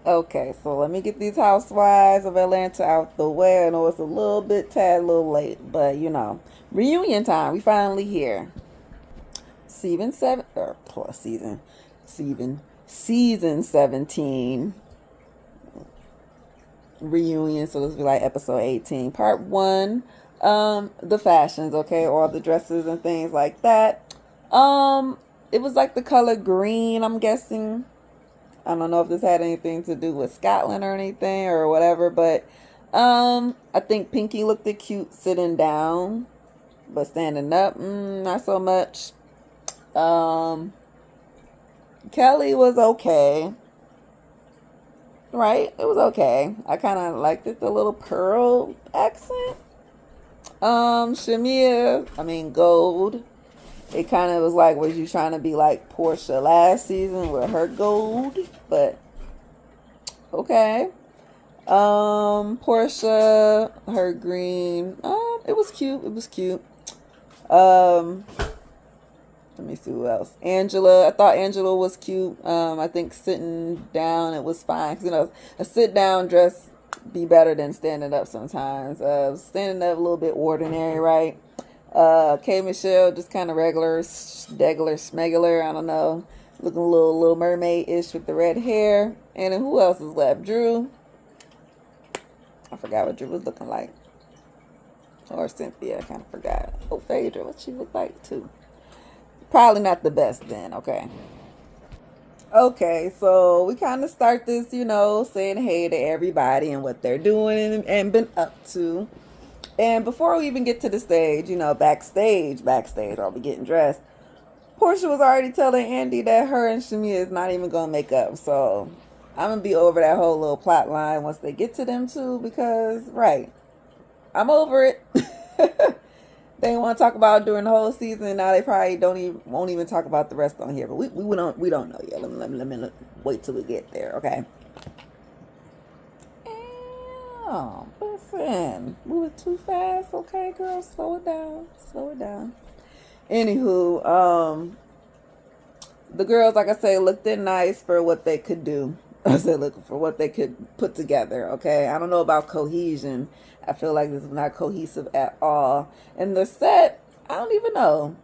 Okay, so let me get these Housewives of Atlanta out the way. I know it's a little bit tad, a little late, but reunion time. We finally here. Season seven or plus season 17 reunion. So this will be like episode 18, part one. The fashions, okay, all the dresses and things like that. It was like the color green. I'm guessing. I don't know if this had anything to do with Scotland or anything or whatever, but I think Pinky looked cute sitting down, but standing up, not so much. Um, Kelly was okay, right? It was okay. I kind of liked it, the little pearl accent. Shamia, I mean Gold. It kind of was like, was you trying to be like Portia last season with her gold? But okay. Portia, her green. It was cute. It was cute. Um, Let me see who else. Angela. I thought Angela was cute. I think sitting down it was fine. 'Cause, a sit down dress be better than standing up sometimes. Standing up a little bit ordinary, right? K Michelle just kind of regular, degular, smegular. I don't know, looking a little mermaid ish with the red hair. And then who else is left? Drew. I forgot what Drew was looking like. Or Cynthia. I kind of forgot. Oh, Phaedra, what she looked like too. Probably not the best then. Okay. Okay, so we kind of start this, saying hey to everybody and what they're doing and been up to. And before we even get to the stage, backstage, while we getting dressed, Portia was already telling Andy that her and Shamia is not even going to make up. So I'm going to be over that whole little plot line once they get to them two because, right, I'm over it. They want to talk about it during the whole season. Now they probably won't even talk about the rest on here. But we don't know yet. Let me wait till we get there, okay? Oh, listen, moving too fast. Okay, girl, slow it down. Slow it down. Anywho, the girls, like I say, looked in nice for what they could do. I said, looking for what they could put together. Okay, I don't know about cohesion. I feel like this is not cohesive at all. And the set, I don't even know.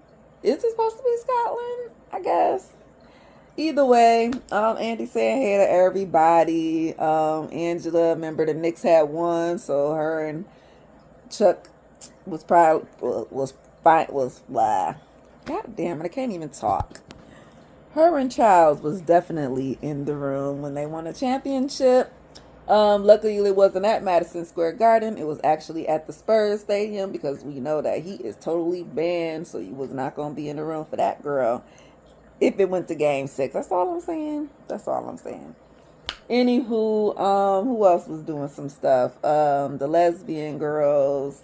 Is it supposed to be Scotland? I guess. Either way, Andy saying hey to everybody. Angela, remember the Knicks had won, so her and Chuck was probably was fine. Was blah. God damn it, I can't even talk. Her and Childs was definitely in the room when they won a championship. Luckily, it wasn't at Madison Square Garden. It was actually at the Spurs Stadium because we know that he is totally banned, so he was not going to be in the room for that girl if it went to Game 6. That's all I'm saying. That's all I'm saying. Anywho, who else was doing some stuff? The lesbian girls,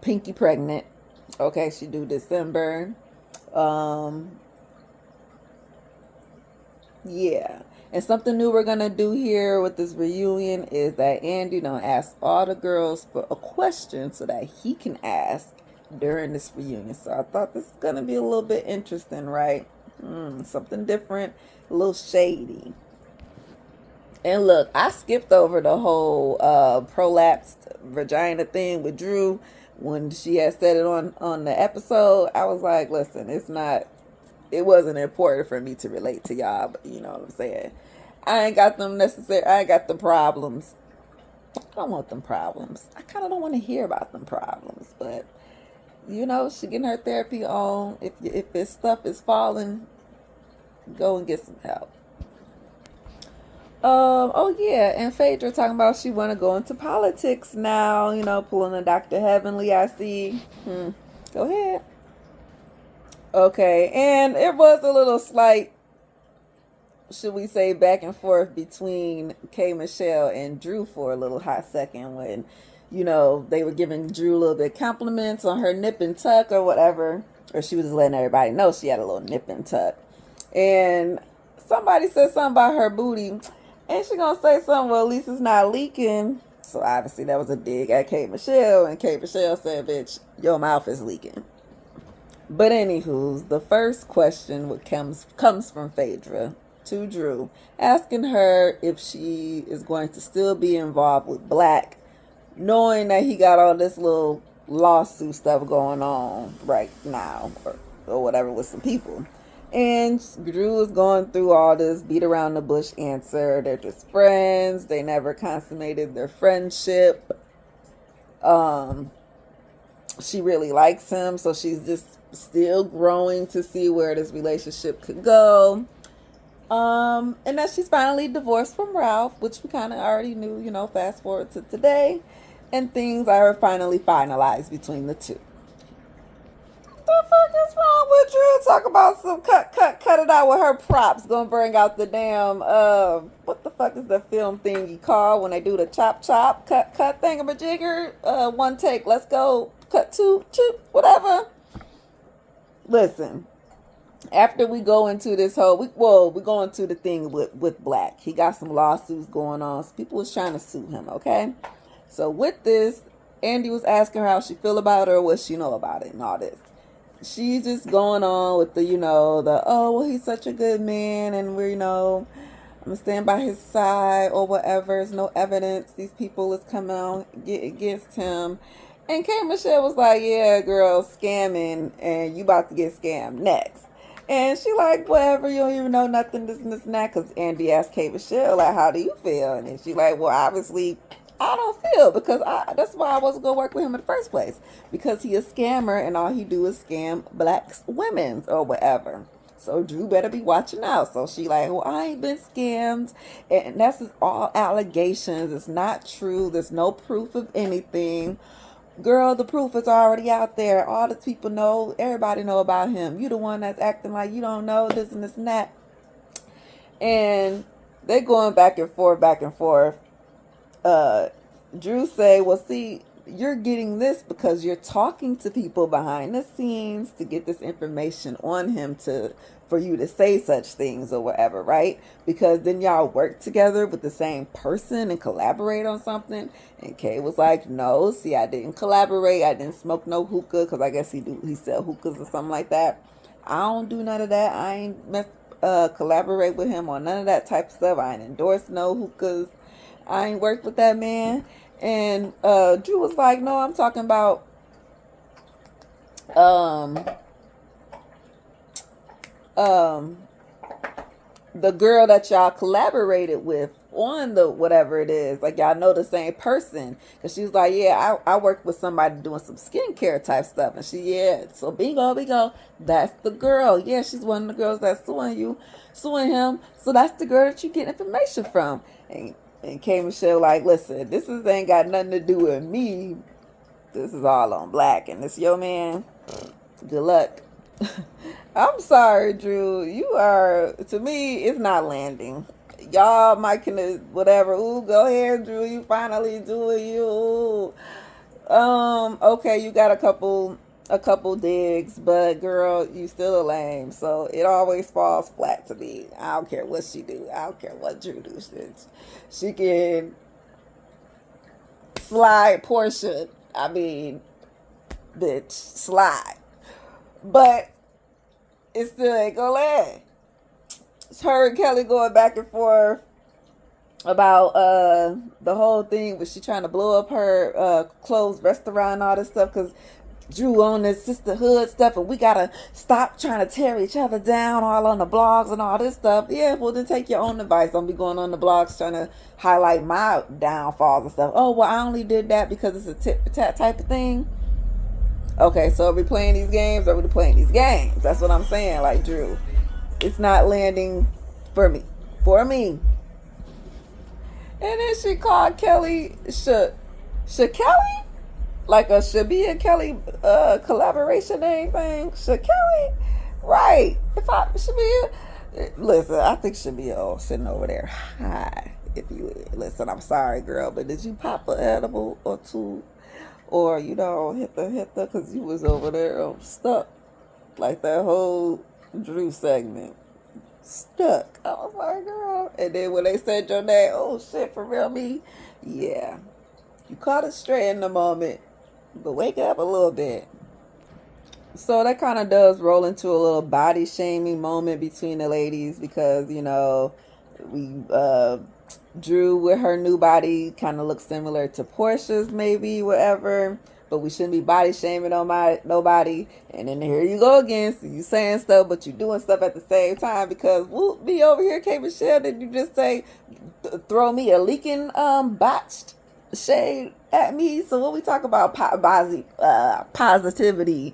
Pinky pregnant. Okay, she due December. Yeah. And something new we're gonna do here with this reunion is that Andy done ask all the girls for a question so that he can ask during this reunion. So I thought this is gonna be a little bit interesting, right? Something different, a little shady. And look, I skipped over the whole prolapsed vagina thing with Drew when she had said it on the episode. I was like, listen, it wasn't important for me to relate to y'all, but you know what I'm saying. I ain't got the problems. I don't want them problems. I kind of don't want to hear about them problems, but she getting her therapy on. If this stuff is falling, go and get some help. Oh yeah, and Phaedra talking about she want to go into politics now. Pulling a Dr. Heavenly. I see. Go ahead. Okay, and it was a little slight, should we say, back and forth between K Michelle and Drew for a little hot second when, they were giving Drew a little bit of compliments on her nip and tuck or whatever, or she was just letting everybody know she had a little nip and tuck. And somebody said something about her booty, and she gonna say something, well, at least it's not leaking. So obviously that was a dig at K Michelle, and K Michelle said, bitch, your mouth is leaking. But anywho, the first question comes from Phaedra to Drew, asking her if she is going to still be involved with Black, knowing that he got all this little lawsuit stuff going on right now, or whatever, with some people. And Drew is going through all this beat around the bush answer. They're just friends. They never consummated their friendship. She really likes him, so she's just still growing to see where this relationship could go. And that she's finally divorced from Ralph, which we kind of already knew, fast forward to today. And things are finally finalized between the two. What the fuck is wrong with Drew? Talk about some cut it out with her props. Gonna bring out the damn, what the fuck is the film thingy called when they do the chop, cut thingamajigger? One take, let's go, cut two, chip, whatever. Listen, after we go into this whole, we go into the thing with Black. He got some lawsuits going on. So people was trying to sue him, okay? So with this, Andy was asking her how she feel about her, what she know about it, and all this. She's just going on with the, oh, well, he's such a good man, and we're, I'm gonna stand by his side, or whatever. There's no evidence. These people is coming on against him. And K. Michelle was like, yeah, girl, scamming, and you about to get scammed next. And she like, whatever, you don't even know nothing, this and that, because Andy asked K. Michelle, like, how do you feel? And then she like, well, obviously, I don't feel, because that's why I wasn't going to work with him in the first place. Because he a scammer, and all he do is scam Black women, or whatever. So Drew better be watching out. So she like, well, I ain't been scammed. And that's just all allegations. It's not true. There's no proof of anything. Girl, the proof is already out there. All the people know. Everybody know about him. You the one that's acting like you don't know this and this and that. And they're going back and forth, back and forth. Drew say, well, see, you're getting this because you're talking to people behind the scenes to get this information on him for you to say such things or whatever, right? Because then y'all work together with the same person and collaborate on something. And Kay was like, no, see, I didn't collaborate. I didn't smoke no hookah, because I guess he sell hookahs or something like that. I don't do none of that. I ain't collaborate with him on none of that type of stuff. I ain't endorse no hookahs. I ain't worked with that man. And Drew was like, no, I'm talking about the girl that y'all collaborated with on the whatever it is. Like, y'all know the same person. Because she was like, yeah, I worked with somebody doing some skincare type stuff. And so bingo, that's the girl. Yeah, she's one of the girls that's suing him. So that's the girl that you get information from. And K. Michelle like, listen, this ain't got nothing to do with me. This is all on Black. And this your man. Good luck. I'm sorry, Drew. You are, to me, it's not landing. Y'all might whatever. Ooh, go ahead, Drew. You finally doing you. Okay, you got a couple digs, but girl, you still a lame. So it always falls flat to me. I don't care what she do. I don't care what Drew do. She can slide Portia. I mean, bitch, slide. But it still ain't gonna land. It's her and Kelly going back and forth about the whole thing, was she trying to blow up her closed restaurant and all this stuff, because Drew on this sisterhood stuff, and we gotta stop trying to tear each other down all on the blogs and all this stuff. Yeah, well, then take your own advice. Don't be going on the blogs trying to highlight my downfalls and stuff. Oh, well, I only did that because it's a tit for tat type of thing. Okay, so are we playing these games? Are we playing these games? That's what I'm saying. Like, Drew, it's not landing for me. And then she called Kelly Kelly? Like a Shabia Kelly collaboration name thing? Kelly? Right. Listen, I think Shabia sitting over there. Hi. If you listen, I'm sorry, girl, but did you pop an edible or two? Or, hit the, because you was over there stuck. Like that whole Drew segment. Stuck. I was like, girl. And then when they said your name, oh shit, for real, me? Yeah. You caught it straight in the moment. But wake up a little bit. So that kind of does roll into a little body shaming moment between the ladies because, we Drew with her new body kind of looks similar to Portia's, maybe, whatever. But we shouldn't be body shaming on nobody. And then here you go again. So you saying stuff, but you doing stuff at the same time because whoop, me over here, K Michelle, did you just say throw me a leaking botched shade at me? So what we talk about positivity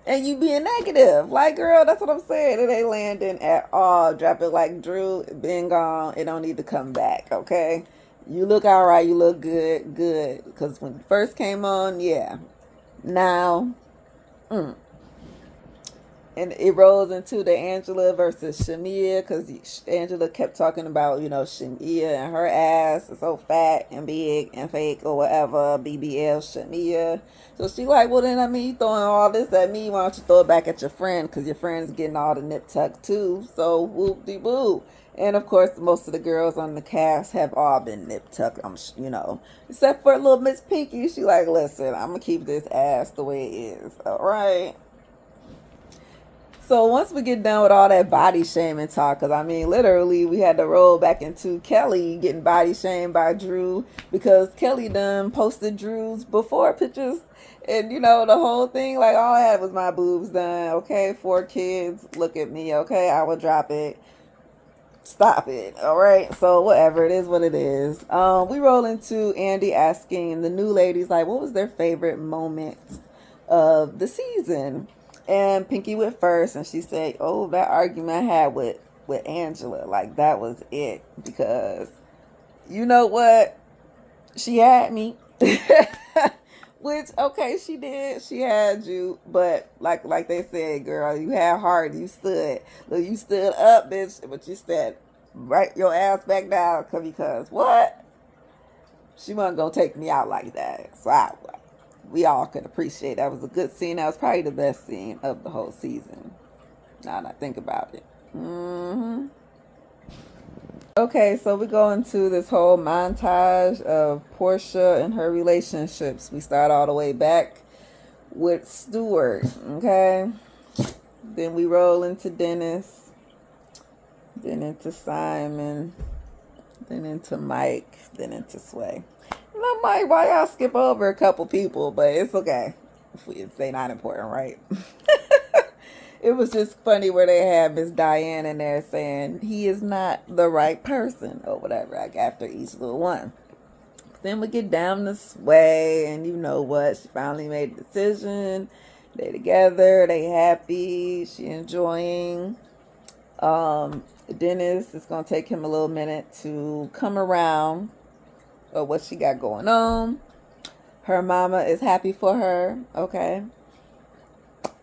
and you being negative. Like, girl, that's what I'm saying. It ain't landing at all. Drop it like Drew, been gone. It don't need to come back, okay? You look all right. You look good. Good. Because when it first came on, yeah. Now, and it rolls into the Angela versus Shamia because Angela kept talking about, Shamia and her ass is so fat and big and fake or whatever, BBL Shamia. So she like, well then, you throwing all this at me, why don't you throw it back at your friend because your friend's getting all the nip tuck too. So whoop-de-boo. And of course, most of the girls on the cast have all been nip tucked, except for little Miss Pinky. She like, listen, I'm going to keep this ass the way it is, all right? So once we get done with all that body shaming talk, because literally we had to roll back into Kelly getting body shamed by Drew because Kelly done posted Drew's before pictures. And the whole thing, like all I had was my boobs done. Okay, 4 kids, look at me. Okay, I will drop it. Stop it. All right. So whatever, it is what it is. We roll into Andy asking the new ladies like, what was their favorite moment of the season? And Pinky went first, and she said, "Oh, that argument I had with Angela, like that was it because you know what, she had me." Which, okay, she did. She had you, but like they said, girl, you had heart. You stood. Look, you stood up, bitch, but you said, right your ass back down because what? She wasn't gonna take me out like that. So we all could appreciate that was a good scene. That was probably the best scene of the whole season. Now that I think about it. Okay, so we go into this whole montage of Portia and her relationships. We start all the way back with Stuart, okay? Then we roll into Dennis, then into Simon, then into Mike, then into Sway. Mike, why y'all skip over a couple people? But it's okay. If we say not important, right? It was just funny where they had Miss Diane in there saying he is not the right person or whatever, like after each little one. Then we get down to Sway, and you know what? She finally made a decision. They together, they happy, she enjoying. Dennis, it's gonna take him a little minute to come around of what she got going on. Her mama is happy for her, okay?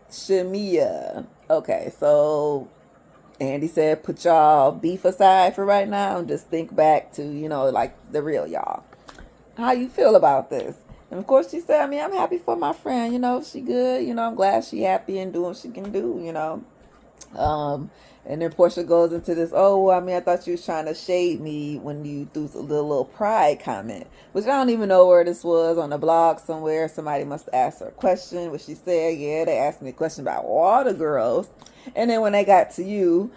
Shamia. Okay, so Andy said put y'all beef aside for right now and just think back to, like the real y'all. How you feel about this? And of course she said, I'm happy for my friend, she good, I'm glad she happy and doing what she can do, and then Portia goes into this, I thought you was trying to shade me when you threw a little pride comment, which I don't even know where this was, on the blog somewhere. Somebody must ask her a question, which she said, yeah, they asked me a question about all the girls. And then when they got to you,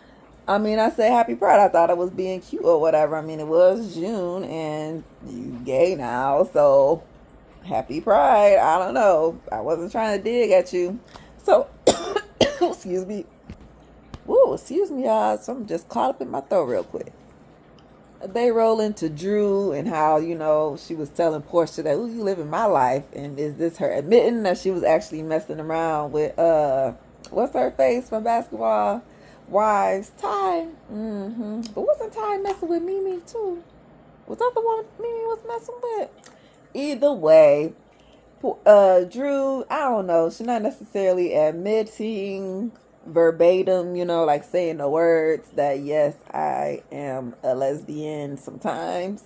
I said happy pride. I thought I was being cute or whatever. It was June and you gay now, so happy pride. I don't know. I wasn't trying to dig at you. So, excuse me. Whoa, excuse me, y'all. Something just caught up in my throat real quick. They roll into Drew and how, she was telling Portia that, you living my life. And is this her admitting that she was actually messing around with, what's her face from Basketball Wives? Ty. But wasn't Ty messing with Mimi too? Was that the one Mimi was messing with? Either way, Drew, I don't know. She's not necessarily admitting verbatim, like saying the words that yes, I am a lesbian sometimes.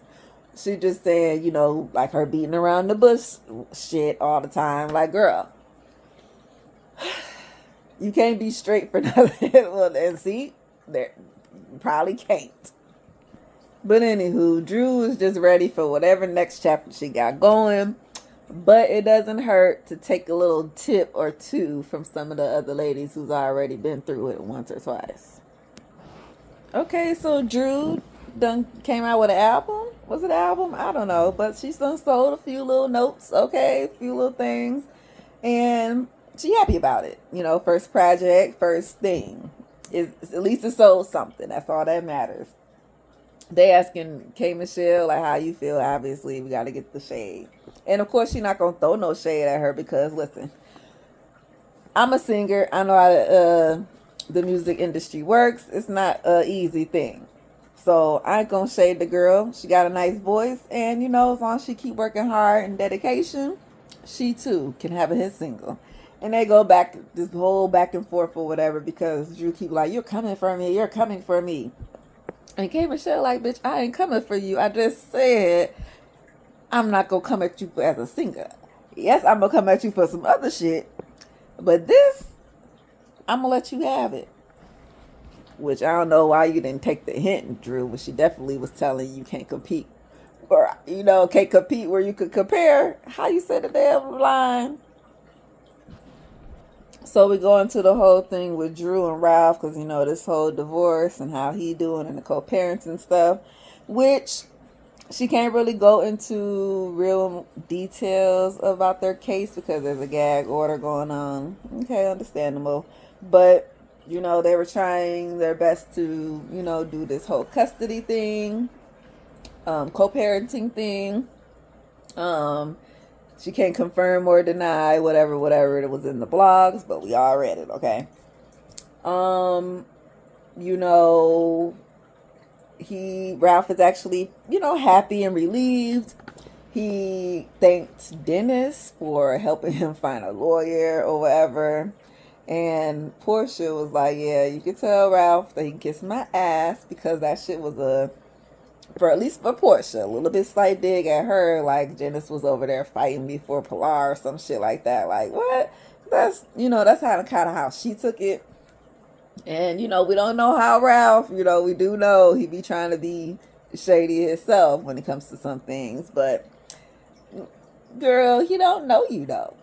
She just saying, like her beating around the bush shit all the time. Like, girl, you can't be straight for nothing. Well, and see, there probably can't. But anywho, Drew is just ready for whatever next chapter she got going. But it doesn't hurt to take a little tip or two from some of the other ladies who's already been through it once or twice. Okay, so Drew done came out with an album. Was it an album? I don't know, but she's done sold a few little notes. Okay, a few little things, and she happy about it. You know, first project, first thing. Is at least it sold something. That's all that matters. They asking K Michelle like how you feel. Obviously, we got to get the shade, and of course, she's not gonna throw no shade at her because listen, I'm a singer. I know how the music industry works. It's not an easy thing. So I ain't gonna shade the girl. She got a nice voice, and you know, as long as she keep working hard and dedication, she too can have a hit single. And they go back this whole back and forth or whatever because Drew keep like, "You're coming for me. You're coming for me." And K Michelle like, "Bitch, I ain't coming for you. I just said I'm not gonna come at you as a singer. Yes, I'm gonna come at you for some other shit, but this I'm gonna let you have it." Which I don't know why you didn't take the hint, Drew, but she definitely was telling you can't compete. Or, you know, can't compete where you could compare. How you said the damn line? So we go into the whole thing with Drew and Ralph because, you know, this whole divorce and how he doing and the co-parenting stuff. Which she can't really go into real details about their case because there's a gag order going on. Okay, understandable. But you know, they were trying their best to, you know, do this whole custody thing, co-parenting thing. She can't confirm or deny whatever it was in the blogs, but we all read it, okay? You know, Ralph is actually, you know, happy and relieved. He thanked Dennis for helping him find a lawyer or whatever. And Portia was like, "Yeah, you can tell Ralph that he can kiss my ass," because that shit was for at least for Portia, a little bit slight dig at her, like Dennis was over there fighting me for Pilar or some shit like that. Like, what? That's, you know, that's kind of how she took it. And, you know, we don't know how Ralph, you know, we do know he be trying to be shady himself when it comes to some things. But, girl, he don't know you, though.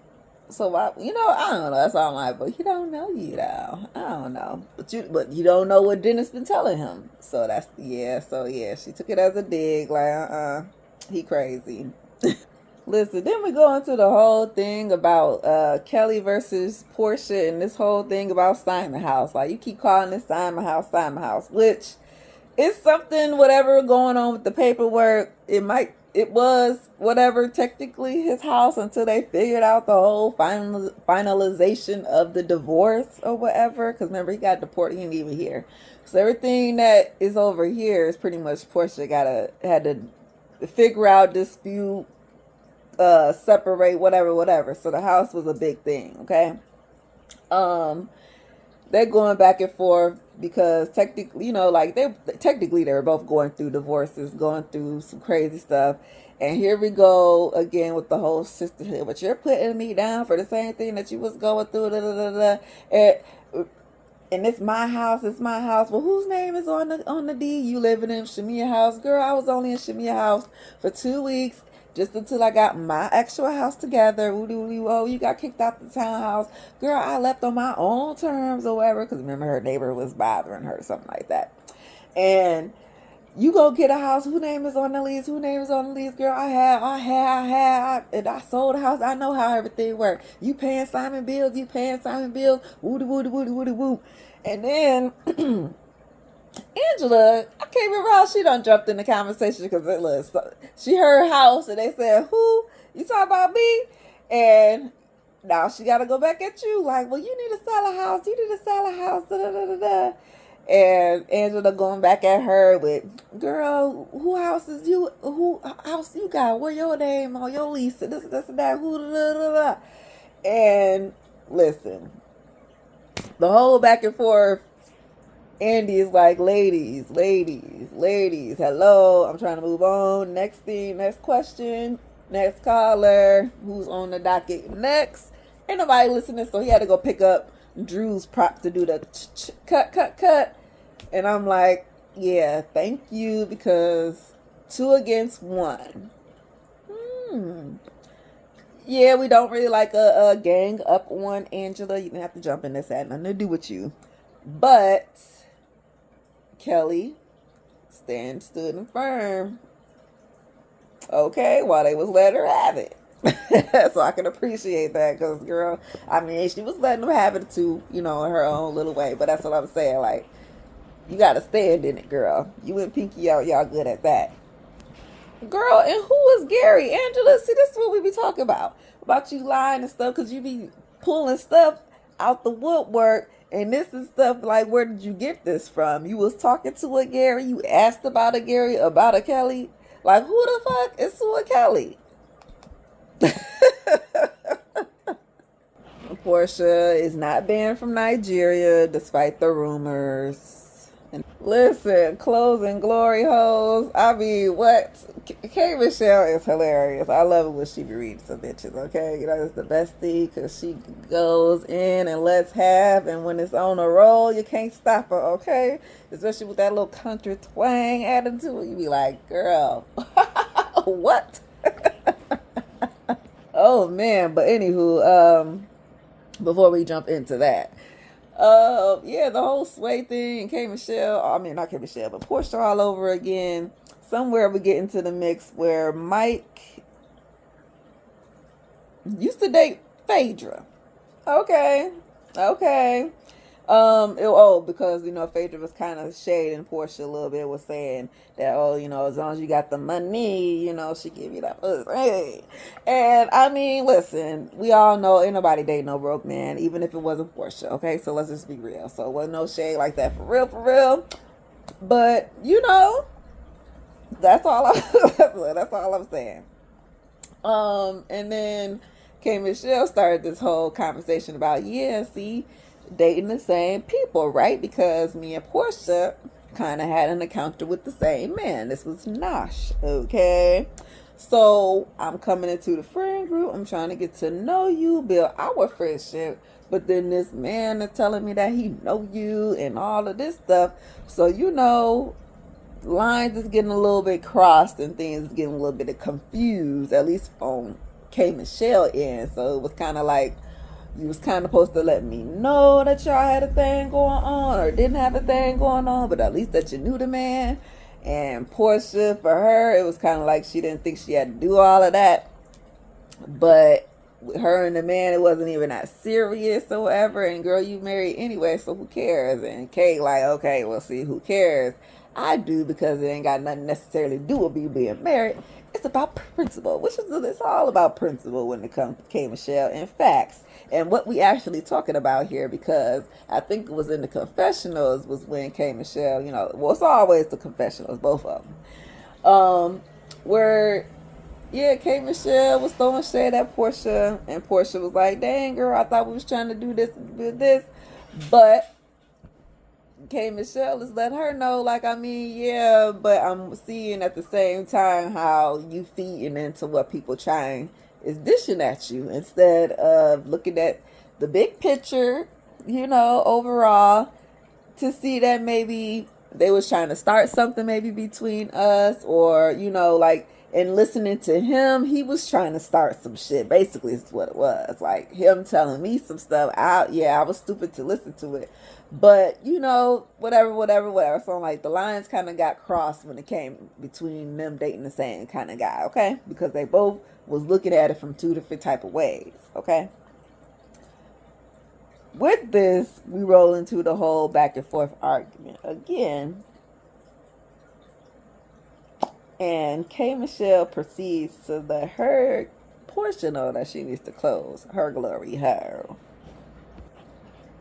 So why, you know, I don't know. That's all I'm like, but he don't know you though. I don't know, but you don't know what Dennis been telling him. So that's yeah. So yeah, she took it as a dig. Like he crazy. Listen, then we go into the whole thing about Kelly versus Portia and this whole thing about Simon House. Like you keep calling this Simon House, which is something whatever going on with the paperwork. It was whatever technically his house until they figured out the whole finalization of the divorce or whatever. Because remember, he got deported, he didn't even hear. So everything that is over here is pretty much Portia had to figure out, dispute, separate, whatever. So the house was a big thing, okay? They're going back and forth because technically, you know, like they were both going through divorces, going through some crazy stuff. And here we go again with the whole sisterhood. But you're putting me down for the same thing that you was going through. Da, da, da, da. And it's my house. Well, whose name is on the deed? You living in Shamia house, girl? I was only in Shamia house for 2 weeks. Just until I got my actual house together. Oh, you got kicked out the townhouse. Girl, I left on my own terms or whatever. Because remember, her neighbor was bothering her, something like that. And you go get a house. Who name is on the lease? Girl, I had. And I sold the house. I know how everything works. You paying Simon bills. Woody, woo. And then... Angela, I can't remember how she done jumped in the conversation because it was she heard house and they said, "Who you talking about me?" And now she got to go back at you like, "Well, you need to sell a house. Da, da, da, da." And Angela going back at her with, "Girl, who house you got? Where your name on your lease? This and that. Who da, da, da." And listen, the whole back and forth. Andy is like, ladies, hello, I'm trying to move on. Next question, next caller, who's on the docket next? Ain't nobody listening, so he had to go pick up Drew's prop to do the cut. And I'm like, yeah, thank you, because 2 against 1. Yeah, we don't really like a gang up on Angela. You didn't have to jump in. This had nothing to do with you. But Kelly stood firm. Okay, while they was letting her have it. So I can appreciate that because, girl, I mean, she was letting them have it too, you know, in her own little way. But that's what I'm saying. Like, you got to stand in it, girl. You and Pinky out, y'all good at that. Girl, and who is Gary? Angela, see, this is what we be talking about. About you lying and stuff because you be pulling stuff out the woodwork. And this is stuff like, where did you get this from? You was talking to a Gary. You asked about a Gary, about a Kelly. Like, who the fuck is Sue Kelly? Portia is not banned from Nigeria despite the rumors. And listen, clothes and glory hoes. I mean, what? K Michelle is hilarious. I love it when she be reading some bitches, okay? You know, it's the best thing because she goes in and lets have, and when it's on a roll, you can't stop her, okay? Especially with that little country twang attitude. You be like, girl, what? Oh, man. But anywho, before we jump into that, yeah, the whole Sway thing, K Michelle, I mean, not K Michelle, but Portia all over again. Somewhere we get into the mix where Mike used to date Phaedra. Okay. Because, you know, Phaedra was kind of shading Portia a little bit, was saying that, oh, you know, as long as you got the money, you know, she give you that pussy. And I mean, listen, we all know ain't nobody date no broke man, even if it wasn't Portia, okay? So let's just be real. So it wasn't no shade like that for real. But, you know, that's all I'm saying. And then K Michelle started this whole conversation about, yeah, see, dating the same people, right? Because me and Portia kind of had an encounter with the same man. This was Nosh, okay? So I'm coming into the friend group. I'm trying to get to know you, build our friendship. But then this man is telling me that he know you and all of this stuff. So, you know, lines is getting a little bit crossed and things getting a little bit confused, at least on K Michelle end. So it was kind of like, you was kind of supposed to let me know that y'all had a thing going on or didn't have a thing going on, but at least that you knew the man. And Portia, for her, it was kind of like she didn't think she had to do all of that. But with her and the man, it wasn't even that serious or whatever. And girl, you married anyway, so who cares? And Kate like, okay, well, see, who cares? I do, because it ain't got nothing necessarily to do with me being married. It's about principle, which is, it's all about principle when it comes to K Michelle and facts. And what we actually talking about here, because I think it was in the confessionals, was when K Michelle, you know, well, it's always the confessionals, both of them, where, yeah, K Michelle was throwing shade at Portia, and Portia was like, dang, girl, I thought we was trying to do this, but K Michelle is letting her know, like, I mean, yeah, but I'm seeing at the same time how you feeding into what people trying is dishing at you instead of looking at the big picture, you know, overall, to see that maybe they was trying to start something maybe between us, or, you know, like, and listening to him, he was trying to start some shit. Basically, is what it was. Like, him telling me some stuff. I was stupid to listen to it. But, you know, whatever. So, like, the lines kind of got crossed when it came between them dating the same kind of guy, okay? Because they both was looking at it from two different type of ways, okay? With this, we roll into the whole back and forth argument again. And K Michelle proceeds to let her Portia know that she needs to close her glory hole.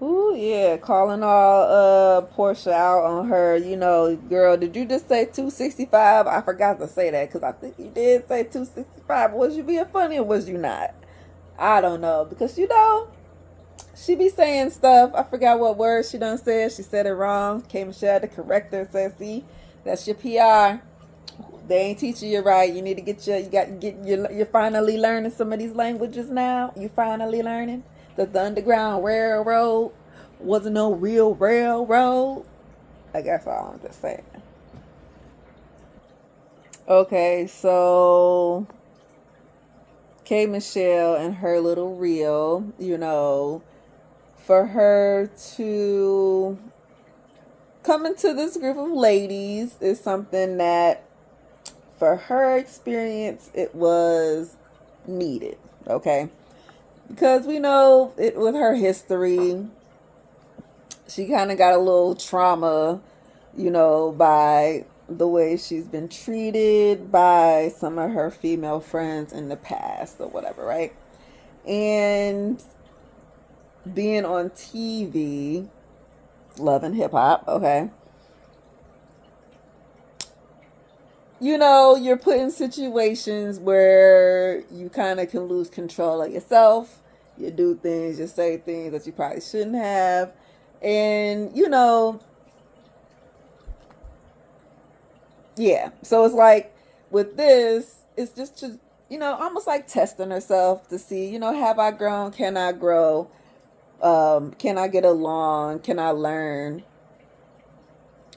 Ooh, yeah, calling all Portia out on her, you know, girl, did you just say 265? I forgot to say that because I think you did say 265. Was you being funny or was you not? I don't know, because, you know, she be saying stuff. I forgot what word she done said. She said it wrong. K Michelle, the corrector, says, see, that's your PR. They ain't teaching you right. You need to you're finally learning some of these languages now. You finally learning that the Underground Railroad wasn't no real railroad. I guess all I'm just saying. Okay, so K Michelle and her little reel, for her to come into this group of ladies is something that, for her experience, it was needed, okay? Because we know it with her history, she kind of got a little trauma, by the way she's been treated by some of her female friends in the past or whatever, right? And being on TV, Love and Hip Hop, okay? You're put in situations where you kind of can lose control of yourself. You do things, you say things that you probably shouldn't have. And, yeah. So it's like with this, it's just to, almost like testing herself to see, have I grown? Can I grow? Can I get along? Can I learn?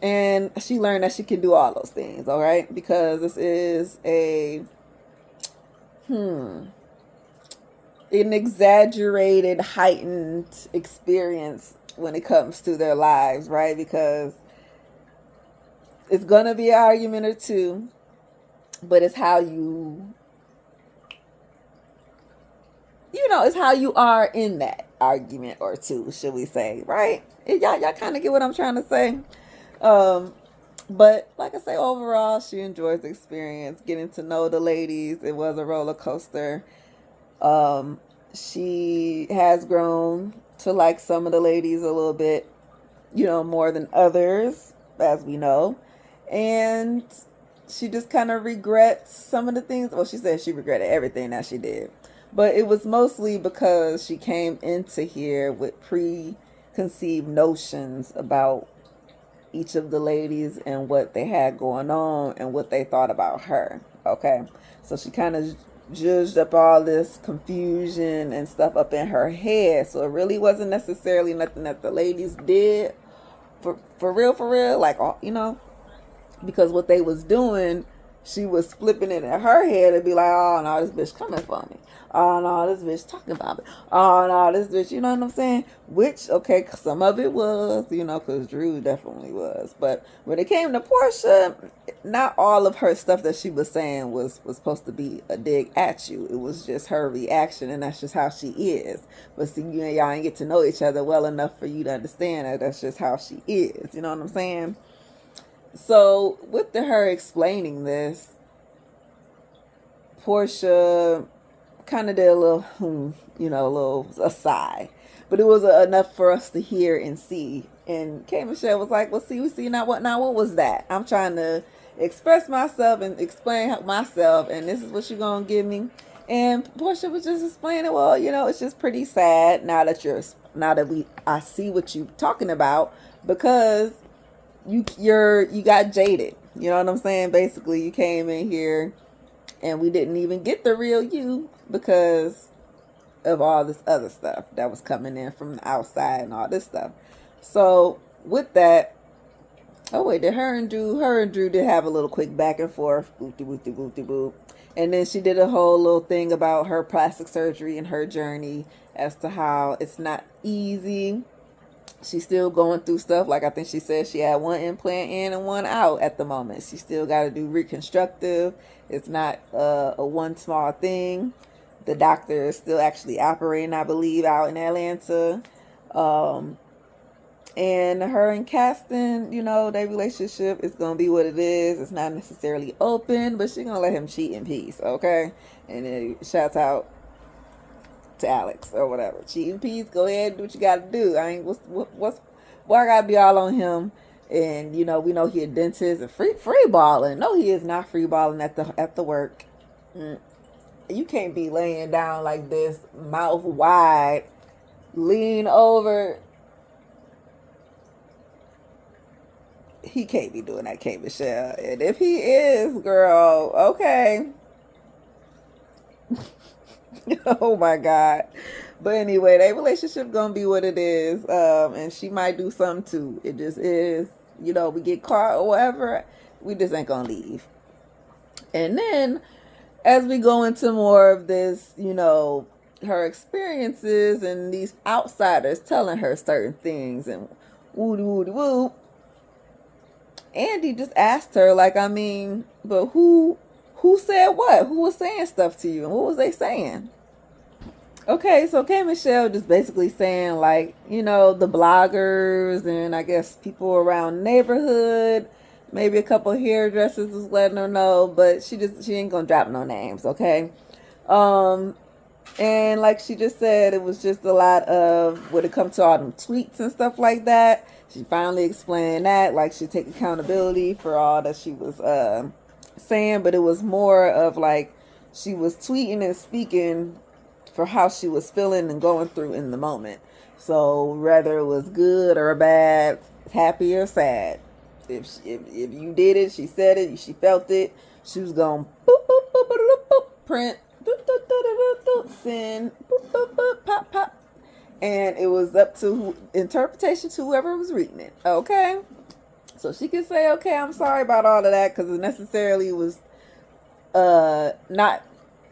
And she learned that she can do all those things, all right? Because this is an exaggerated, heightened experience when it comes to their lives, right? Because it's going to be an argument or two, but it's how it's how you are in that argument or two, should we say, right? Y'all kind of get what I'm trying to say. But like I say, overall, she enjoys the experience, getting to know the ladies. It was a roller coaster. She has grown to like some of the ladies a little bit, more than others, as we know. And she just kind of regrets some of the things. Well, she said she regretted everything that she did. But it was mostly because she came into here with preconceived notions about each of the ladies and what they had going on and what they thought about her. Okay. So she kind of judged up all this confusion and stuff up in her head. So it really wasn't necessarily nothing that the ladies did for real, like, because what they was doing, she was flipping it in her head and be like, oh no, this bitch coming for me. Oh no, this bitch talking about me. Oh no, this bitch, you know what I'm saying? Which, okay, some of it was, because Drew definitely was. But when it came to Portia, not all of her stuff that she was saying was supposed to be a dig at you. It was just her reaction, and that's just how she is. But see, you and y'all ain't get to know each other well enough for you to understand that that's just how she is. You know what I'm saying? So with her explaining this, Portia kind of did a little, a little a sigh, but it was enough for us to hear and see. And K Michelle was like, "Well, see, now what was that? I'm trying to express myself and explain myself, and this is what you're gonna give me." And Portia was just explaining, well, it's just pretty sad now that I see what you're talking about, because you got jaded. You know what I'm saying? Basically, you came in here and we didn't even get the real you because of all this other stuff that was coming in from the outside and all this stuff. So with that, oh wait, did her and Drew did have a little quick back and forth, boop. And then she did a whole little thing about her plastic surgery and her journey as to how it's not easy. She's still going through stuff. Like I think she said she had one implant in and one out at the moment. She still got to do reconstructive. It's not a one small thing. The doctor is still actually operating, I believe, out in Atlanta. And her and Caston, their relationship is going to be what it is. It's not necessarily open, but she's going to let him cheat in peace, okay? And then shouts out to Alex or whatever. Cheat in peace, go ahead, do what you got to do. I ain't, why I got to be all on him? And, we know he a dentist and free balling. No, he is not free balling at the work. You can't be laying down like this, mouth wide, lean over. He can't be doing that, K Michelle. And if he is, girl, okay. Oh my God. But anyway, their relationship gonna be what it is. And she might do something too. It just is, we get caught or whatever, we just ain't gonna leave. And then as we go into more of this, her experiences and these outsiders telling her certain things and woody woody woo, Andy just asked her, like, I mean, but who said what? Who was saying stuff to you? And what was they saying? Okay, so K Michelle just basically saying, like, the bloggers and I guess people around the neighborhood, maybe a couple hairdressers was letting her know, but she ain't gonna drop no names, okay? And like she just said, it was just a lot of, when it comes to all them tweets and stuff like that, she finally explained that, like, she take accountability for all that she was saying, but it was more of like she was tweeting and speaking for how she was feeling and going through in the moment. So whether it was good or bad, happy or sad, if you did it, she said it, she felt it, she was going boop, boop, boop, boop, boop, boop, print, doop, doop, doop, doop, doop, send, boop, boop, boop, pop, pop. And it was up to interpretation to whoever was reading it. Okay? So she could say, okay, I'm sorry about all of that, because it necessarily was not,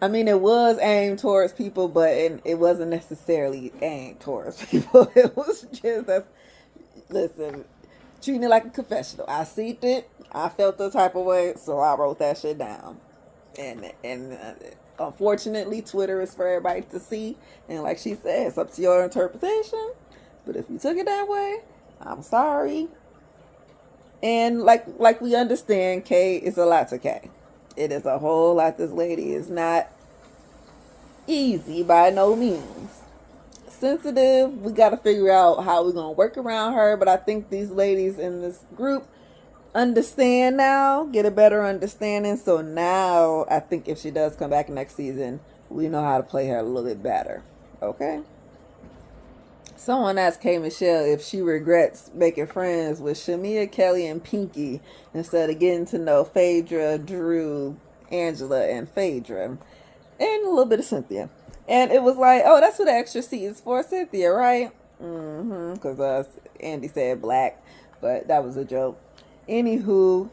I mean, it was aimed towards people, but it wasn't necessarily aimed towards people. It was just, listen, treating it like a confessional. I seen it, I felt the type of way, so I wrote that shit down. And unfortunately, Twitter is for everybody to see, and like she said, it's up to your interpretation. But if you took it that way, I'm sorry. And like we understand, K is a lot to K. It is a whole lot. This lady is not easy by no means. Sensitive. We got to figure out how we're going to work around her. But I think these ladies in this group understand now, get a better understanding. So now I think if she does come back next season, we know how to play her a little bit better. Okay? Someone asked K Michelle if she regrets making friends with Shamia, Kelly, and Pinky instead of getting to know Phaedra, Drew, Angela, and Phaedra, and a little bit of Cynthia. And it was like, oh, that's what the extra seat is for, Cynthia, right? Because Andy said black, but that was a joke. Anywho,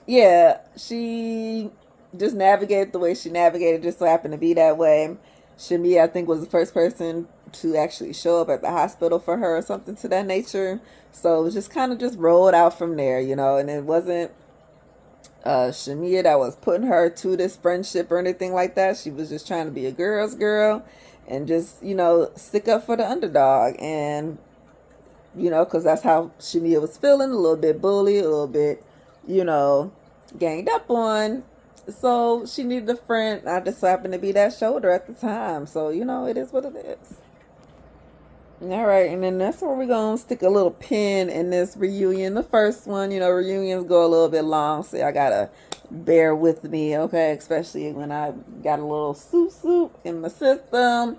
yeah, she just navigated the way she navigated, just so happened to be that way. Shamia, I think, was the first person to actually show up at the hospital for her or something to that nature. So it was just kind of just rolled out from there, and it wasn't Shamia that was putting her to this friendship or anything like that. She was just trying to be a girl's girl and just, stick up for the underdog. And, because that's how Shamia was feeling, a little bit bullied, a little bit, ganged up on. So she needed a friend. I just happened to be that shoulder at the time. So, it is what it is. All right. And then that's where we're going to stick a little pin in this reunion. The first one, reunions go a little bit long. So I got to bear with me. Okay. Especially when I got a little soup in my system.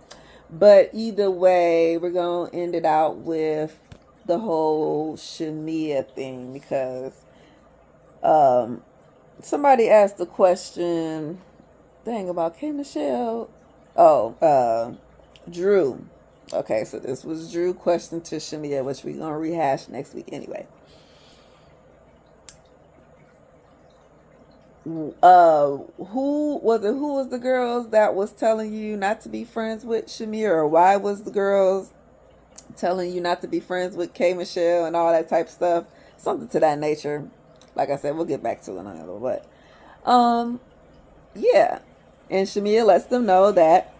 But either way, we're going to end it out with the whole Shamia thing. Because, somebody asked the question, dang, about K Michelle. Oh, Drew. Okay, so this was Drew question to Shamia, which we're gonna rehash next week anyway. Who was the girls that was telling you not to be friends with Shamia, or why was the girls telling you not to be friends with K Michelle and all that type of stuff? Something to that nature. Like I said, we'll get back to it in a little bit. Yeah. And Shamia lets them know that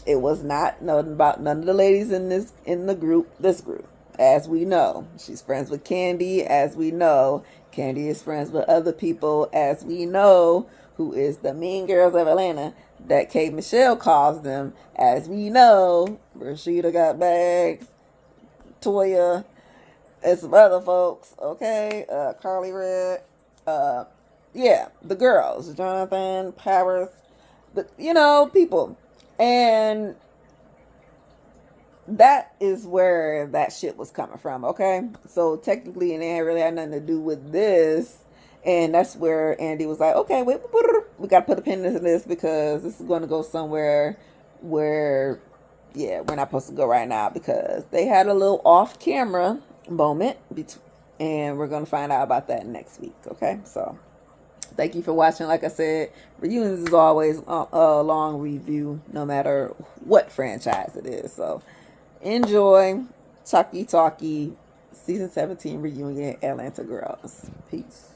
it was not nothing about none of the ladies in this group. As we know, she's friends with Candy. As we know, Candy is friends with other people. As we know, who is the mean girls of Atlanta that K Michelle calls them. As we know, Rashida got bags, Toya, and some other folks, okay? Carly Red. Yeah, the girls. Jonathan, Paris, people. And that is where that shit was coming from, okay? So technically, it ain't really had nothing to do with this. And that's where Andy was like, okay, wait, we got to put a pin in this because this is going to go somewhere where, yeah, we're not supposed to go right now, because they had a little off-camera moment, and we're going to find out about that next week, okay? So Thank you for watching. Like I said, reunions is always a long review, no matter what franchise it is. So enjoy Talkie Talkie Season 17 Reunion Atlanta Girls. Peace.